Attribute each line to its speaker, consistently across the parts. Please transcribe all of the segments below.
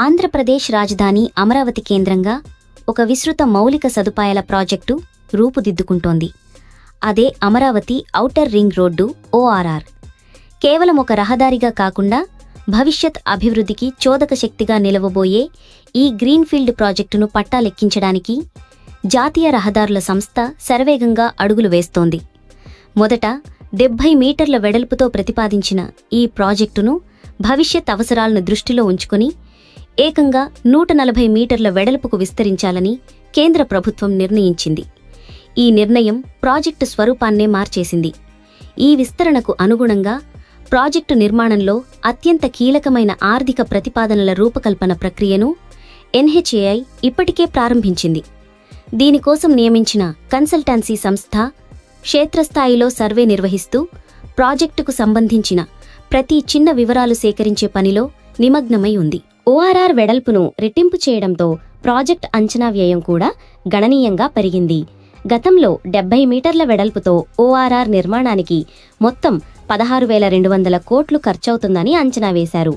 Speaker 1: ఆంధ్రప్రదేశ్ రాజధాని అమరావతి కేంద్రంగా ఒక విస్తృత మౌలిక సదుపాయాల ప్రాజెక్టు రూపుదిద్దుకుంటోంది. అదే Amaravati outer ring road ORR. కేవలం ఒక రహదారిగా కాకుండా భవిష్యత్ అభివృద్ధికి చోదక శక్తిగా నిలవబోయే ఈ గ్రీన్ఫీల్డ్ ప్రాజెక్టును పట్టాలెక్కించడానికి జాతీయ రహదారుల సంస్థ శరవేగంగా అడుగులు వేస్తోంది. మొదట 70 మీటర్ల వెడల్పుతో ప్రతిపాదించిన ఈ ప్రాజెక్టును భవిష్యత్ అవసరాలను దృష్టిలో ఉంచుకుని ఏకంగా 140 మీటర్ల వెడల్పుకు విస్తరించాలని కేంద్ర ప్రభుత్వం నిర్ణయించింది. ఈ నిర్ణయం ప్రాజెక్టు స్వరూపాన్నే మార్చేసింది. ఈ విస్తరణకు అనుగుణంగా ప్రాజెక్టు నిర్మాణంలో అత్యంత కీలకమైన ఆర్థిక ప్రతిపాదనల రూపకల్పన ప్రక్రియను NHAI ఇప్పటికే ప్రారంభించింది. దీనికోసం నియమించిన కన్సల్టెన్సీ సంస్థ క్షేత్రస్థాయిలో సర్వే నిర్వహిస్తూ ప్రాజెక్టుకు సంబంధించిన ప్రతి చిన్న వివరాలు సేకరించే పనిలో నిమగ్నమై ఉంది. ORR వెడల్పును రెట్టింపు చేయడంతో ప్రాజెక్ట్ అంచనా వ్యయం కూడా గణనీయంగా పెరిగింది. గతంలో 70 మీటర్ల వెడల్పుతో ORR నిర్మాణానికి మొత్తం 16,200 కోట్లు ఖర్చవుతుందని అంచనా వేశారు.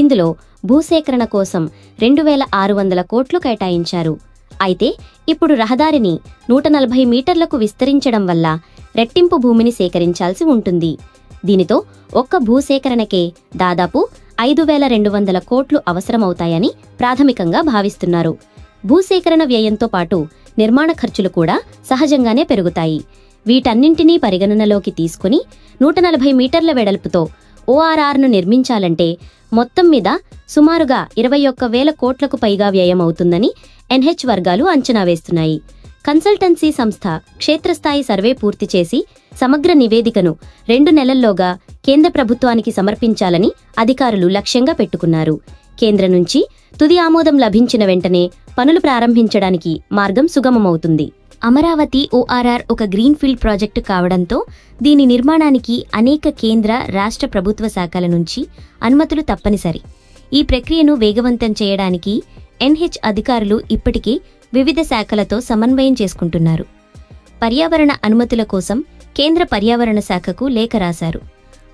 Speaker 1: ఇందులో భూసేకరణ కోసం 2,600 కోట్లు కేటాయించారు. అయితే ఇప్పుడు రహదారిని 140 మీటర్లకు విస్తరించడం వల్ల రెట్టింపు భూమిని సేకరించాల్సి ఉంటుంది. దీనితో ఒక్క భూసేకరణకే దాదాపు 5,200 కోట్లు అవసరమవుతాయని ప్రాథమికంగా భావిస్తున్నారు. భూసేకరణ వ్యయంతో పాటు నిర్మాణ ఖర్చులు కూడా సహజంగానే పెరుగుతాయి. వీటన్నింటినీ పరిగణనలోకి తీసుకుని 140 మీటర్ల వెడల్పుతో ORRను నిర్మించాలంటే మొత్తం మీద సుమారుగా 21,000 కోట్లకు పైగా వ్యయమవుతుందని NH వర్గాలు అంచనా వేస్తున్నాయి. కన్సల్టెన్సీ సంస్థ క్షేత్రస్థాయి సర్వే పూర్తి చేసి సమగ్ర నివేదికను 2 నెలల్లోగా కేంద్ర ప్రభుత్వానికి సమర్పించాలని అధికారులు లక్ష్యంగా పెట్టుకున్నారు. కేంద్రం నుంచి తుది ఆమోదం లభించిన వెంటనే పనులు ప్రారంభించడానికి మార్గం సుగమమవుతుంది. అమరావతి ORR ఒక గ్రీన్ఫీల్డ్ ప్రాజెక్టు కావడంతో దీని నిర్మాణానికి అనేక కేంద్ర, రాష్ట్ర ప్రభుత్వ శాఖల నుంచి అనుమతులు తప్పనిసరి. ఈ ప్రక్రియను వేగవంతం చేయడానికి NH అధికారులు ఇప్పటికే వివిధ శాఖలతో సమన్వయం చేసుకుంటున్నారు. పర్యావరణ అనుమతుల కోసం కేంద్ర పర్యావరణ శాఖకు లేఖ రాశారు.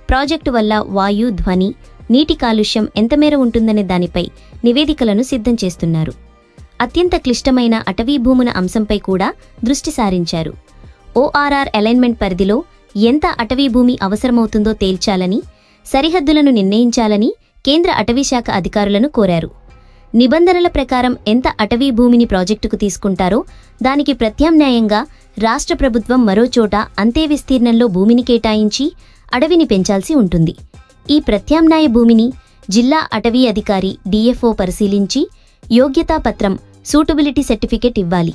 Speaker 1: ప్రాజెక్టు వల్ల వాయు, ధ్వని, నీటి కాలుష్యం ఎంతమేర ఉంటుందనే దానిపై నివేదికలను సిద్ధం చేస్తున్నారు. అత్యంత క్లిష్టమైన అటవీ భూముల అంశంపై కూడా దృష్టి సారించారు. ORR అలైన్మెంట్ పరిధిలో ఎంత అటవీ భూమి అవసరమవుతుందో తేల్చాలని, సరిహద్దులను నిర్ణయించాలని కేంద్ర అటవీశాఖ అధికారులను కోరారు. నిబంధనల ప్రకారం ఎంత అటవీ భూమిని ప్రాజెక్టుకు తీసుకుంటారో దానికి ప్రత్యామ్నాయంగా రాష్ట్ర ప్రభుత్వం మరోచోట అంతే విస్తీర్ణంలో భూమిని కేటాయించి అడవిని పెంచాల్సి ఉంటుంది. ఈ ప్రత్యామ్నాయ భూమిని జిల్లా అటవీ అధికారి DFO పరిశీలించి యోగ్యతా పత్రం, సూటబిలిటీ సర్టిఫికెట్ ఇవ్వాలి.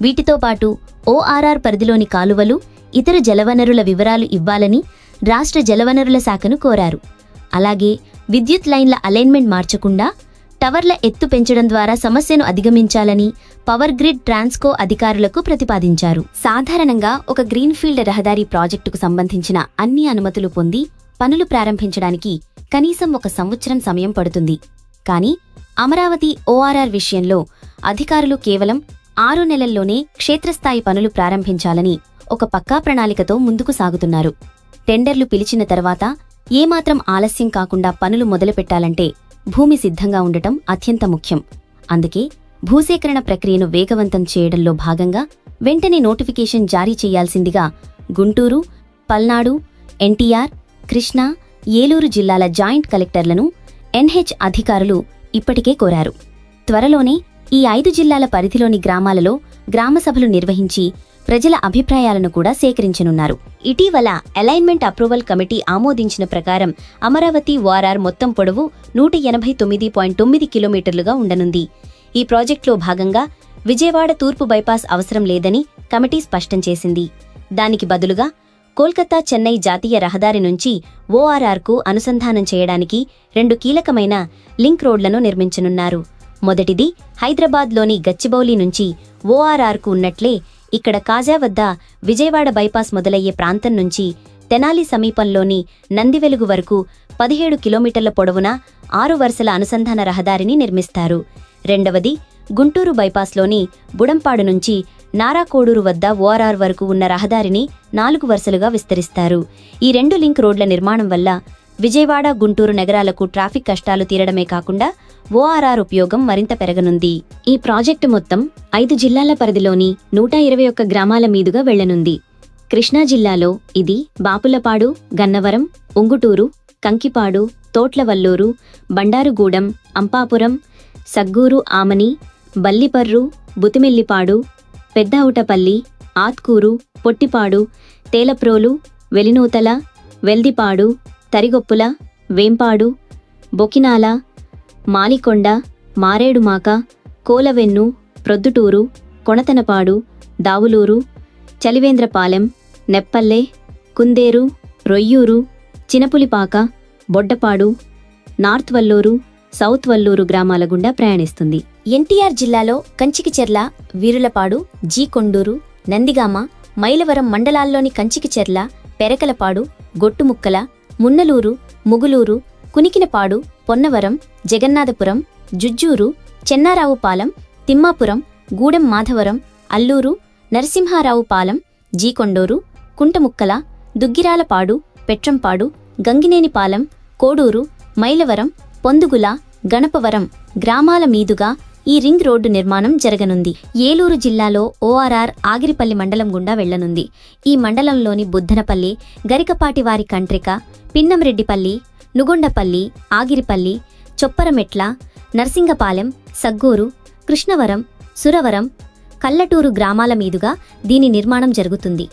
Speaker 1: వీటితో పాటు ORR పరిధిలోని కాలువలు, ఇతర జలవనరుల వివరాలు ఇవ్వాలని రాష్ట్ర జలవనరుల శాఖను కోరారు. అలాగే విద్యుత్ లైన్ల అలైన్మెంట్ మార్చకుండా టవర్ల ఎత్తు పెంచడం ద్వారా సమస్యను అధిగమించాలని పవర్ గ్రిడ్ ట్రాన్స్కో అధికారులకు ప్రతిపాదించారు. సాధారణంగా ఒక గ్రీన్ఫీల్డ్ రహదారి ప్రాజెక్టుకు సంబంధించిన అన్ని అనుమతులు పొంది పనులు ప్రారంభించడానికి కనీసం 1 సంవత్సరం సమయం పడుతుంది. కానీ అమరావతి ORR విషయంలో అధికారులు కేవలం 6 నెలల్లోనే క్షేత్రస్థాయి పనులు ప్రారంభించాలని ఒక పక్కా ప్రణాళికతో ముందుకు సాగుతున్నారు. టెండర్లు పిలిచిన తర్వాత ఏమాత్రం ఆలస్యం కాకుండా పనులు మొదలుపెట్టాలంటే భూమి సిద్ధంగా ఉండటం అత్యంత ముఖ్యం. అందుకే భూసేకరణ ప్రక్రియను వేగవంతం చేయడంలో భాగంగా వెంటనే నోటిఫికేషన్ జారీ చేయాల్సిందిగా గుంటూరు, పల్నాడు, NTR, కృష్ణా, ఏలూరు జిల్లాల జాయింట్ కలెక్టర్లను NH అధికారులు ఇప్పటికే కోరారు. త్వరలోనే ఈ 5 జిల్లాల పరిధిలోని గ్రామాలలో గ్రామసభలు నిర్వహించి ప్రజల అభిప్రాయాలను కూడా సేకరించనున్నారు. ఇటీవల అలైన్మెంట్ అప్రూవల్ కమిటీ ఆమోదించిన ప్రకారం అమరావతి ORR మొత్తం పొడవు 189.9 కిలోమీటర్లుగా ఉండనుంది. ఈ ప్రాజెక్టులో భాగంగా విజయవాడ తూర్పు బైపాస్ అవసరం లేదని కమిటీ స్పష్టం చేసింది. దానికి బదులుగా కోల్కతా, చెన్నై జాతీయ రహదారి నుంచి ORRకు అనుసంధానం చేయడానికి 2 కీలకమైన లింక్ రోడ్లను నిర్మించనున్నారు. మొదటిది హైదరాబాద్లోని గచ్చిబౌలి నుంచి ORRకు ఉన్నట్లే ఇక్కడ కాజా వద్ద విజయవాడ బైపాస్ మొదలయ్యే ప్రాంతం నుంచి తెనాలి సమీపంలోని నందివెలుగు వరకు 17 కిలోమీటర్ల పొడవున 6 వరుసల అనుసంధాన రహదారిని నిర్మిస్తారు. రెండవది గుంటూరు బైపాస్లోని బుడంపాడు నుంచి నారాకోడూరు వద్ద ORR వరకు ఉన్న రహదారిని 4 వరుసలుగా విస్తరిస్తారు. ఈ 2 లింక్ రోడ్ల నిర్మాణం వల్ల విజయవాడ, గుంటూరు నగరాలకు ట్రాఫిక్ కష్టాలు తీరడమే కాకుండా ఓఆర్ఆర్ ఉపయోగం మరింత పెరగనుంది. ఈ ప్రాజెక్టు మొత్తం 5 జిల్లాల పరిధిలోని 121 గ్రామాల మీదుగా వెళ్లనుంది. కృష్ణా జిల్లాలో ఇది బాపులపాడు, గన్నవరం, ఉంగుటూరు, కంకిపాడు, తోట్లవల్లూరు, బండారుగూడెం, అంపాపురం, సగ్గూరు, ఆమని, బల్లిపర్రు, బుతిమెల్లిపాడు, పెద్దౌటపల్లి, ఆత్కూరు, పొట్టిపాడు, తేలప్రోలు, వెలినూతల, వెల్దిపాడు, తరిగొప్పుల, వేంపాడు, బొకినాల, మాలికొండ, మారేడుమాక, కోలవెన్ను, ప్రొద్దుటూరు, కొణతనపాడు, దావులూరు, చలివేంద్రపాలెం, నెప్పల్లె, కుందేరు, రొయ్యూరు, చినపులిపాక, బొడ్డపాడు, నార్త్ వల్లూరు, సౌత్ వల్లూరు గ్రామాల గుండా ప్రయాణిస్తుంది. ఎన్టీఆర్ జిల్లాలో కంచికిచెర్ల, వీరులపాడు, జీ కొండూరు, నందిగామ, మైలవరం మండలాల్లోని కంచికిచెర్ల, పెరకలపాడు, గొట్టుముక్కల, మున్నలూరు, ముగులూరు, కునికినపాడు, పొన్నవరం, జగన్నాథపురం, జుజ్జూరు, చెన్నారావుపాలెం, తిమ్మాపురం, గూడెం మాధవరం, అల్లూరు, నరసింహారావుపాలెం, జీకొండూరు, కుంటముక్కల, దుగ్గిరాలపాడు, పెట్రంపాడు, గంగినేనిపాలెం, కోడూరు, మైలవరం, పొందుగుల, గణపవరం గ్రామాల మీదుగా ఈ రింగ్ రోడ్డు నిర్మాణం జరగనుంది. ఏలూరు జిల్లాలో ఓఆర్ఆర్ ఆగిరిపల్లి మండలం గుండా వెళ్లనుంది. ఈ మండలంలోని బుద్ధనపల్లి, గరికపాటివారి కంట్రిక, పిన్నంరెడ్డిపల్లి, నుగొండపల్లి, ఆగిరిపల్లి, చొప్పరమెట్ల, నర్సింగపాలెం, సగ్గూరు, కృష్ణవరం, సురవరం, కల్లటూరు గ్రామాల మీదుగా దీని నిర్మాణం జరుగుతుంది.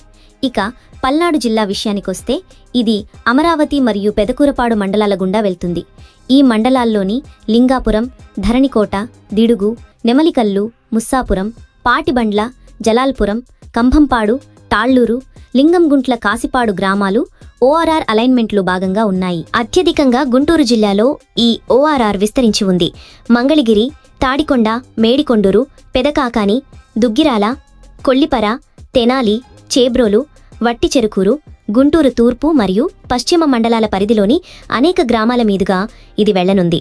Speaker 1: ఇక పల్నాడు జిల్లా విషయానికొస్తే ఇది అమరావతి మరియు పెదకూరపాడు మండలాల గుండా వెళ్తుంది. ఈ మండలాల్లోని లింగాపురం, ధరణికోట, దిడుగు, నెమలికల్లు, ముస్సాపురం, పాటిబండ్ల, జలాల్పురం, కంభంపాడు, తాళ్లూరు, లింగంగుంట్ల, కాసిపాడు గ్రామాలు ఓఆర్ఆర్ అలైన్మెంట్లో భాగంగా ఉన్నాయి. అత్యధికంగా గుంటూరు జిల్లాలో ఈ ఓఆర్ఆర్ విస్తరించి ఉంది. మంగళగిరి, తాడికొండ, మేడికొండూరు, పెదకాకాని, దుగ్గిరాల, కొల్లిపర, తెనాలి, చేబ్రోలు, వట్టిచెరుకూరు, గుంటూరు తూర్పు మరియు పశ్చిమ మండలాల పరిధిలోని అనేక గ్రామాల మీదుగా ఇది వెళ్లనుంది.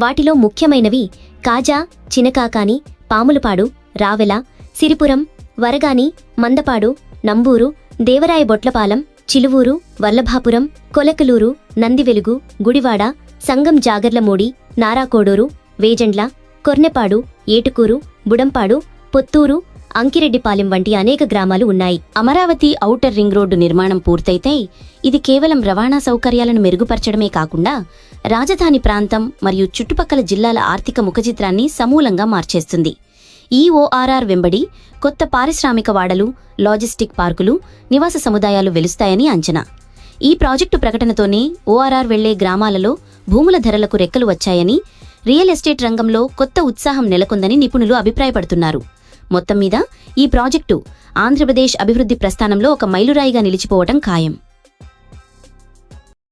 Speaker 1: వాటిలో ముఖ్యమైనవి కాజా, చినకాకాని, పాములపాడు, రావెల, సిరిపురం, వరగాని, మందపాడు, నంబూరు, దేవరాయబొట్లపాలెం, చిలువూరు, వల్లభాపురం, కొలకలూరు, నందివెలుగు, గుడివాడ, సంగం, జాగర్లమూడి, నారాకోడూరు, వేజండ్ల, కొర్నెపాడు, ఏటుకూరు, బుడంపాడు, పొత్తూరు, అంకిరెడ్డిపాలెం వంటి అనేక గ్రామాలు ఉన్నాయి. అమరావతి ఔటర్ రింగ్ రోడ్డు నిర్మాణం పూర్తయితే ఇది కేవలం రవాణా సౌకర్యాలను మెరుగుపరచడమే కాకుండా రాజధాని ప్రాంతం మరియు చుట్టుపక్కల జిల్లాల ఆర్థిక ముఖచిత్రాన్ని సమూలంగా మార్చేస్తుంది. ఈ ఓఆర్ఆర్ వెంబడి కొత్త పారిశ్రామిక వాడలు, లాజిస్టిక్ పార్కులు, నివాస సముదాయాలు వెలుస్తాయని అంచనా. ఈ ప్రాజెక్టు ప్రకటనతోనే ఓఆర్ఆర్ వెళ్లే గ్రామాలలో భూముల ధరలకు రెక్కలు వచ్చాయని, రియల్ ఎస్టేట్ రంగంలో కొత్త ఉత్సాహం నెలకొందని నిపుణులు అభిప్రాయపడుతున్నారు. మొత్తం మీద ఈ ప్రాజెక్టు ఆంధ్రప్రదేశ్ అభివృద్ధి ప్రస్థానంలో ఒక మైలురాయిగా నిలిచిపోవటం ఖాయం.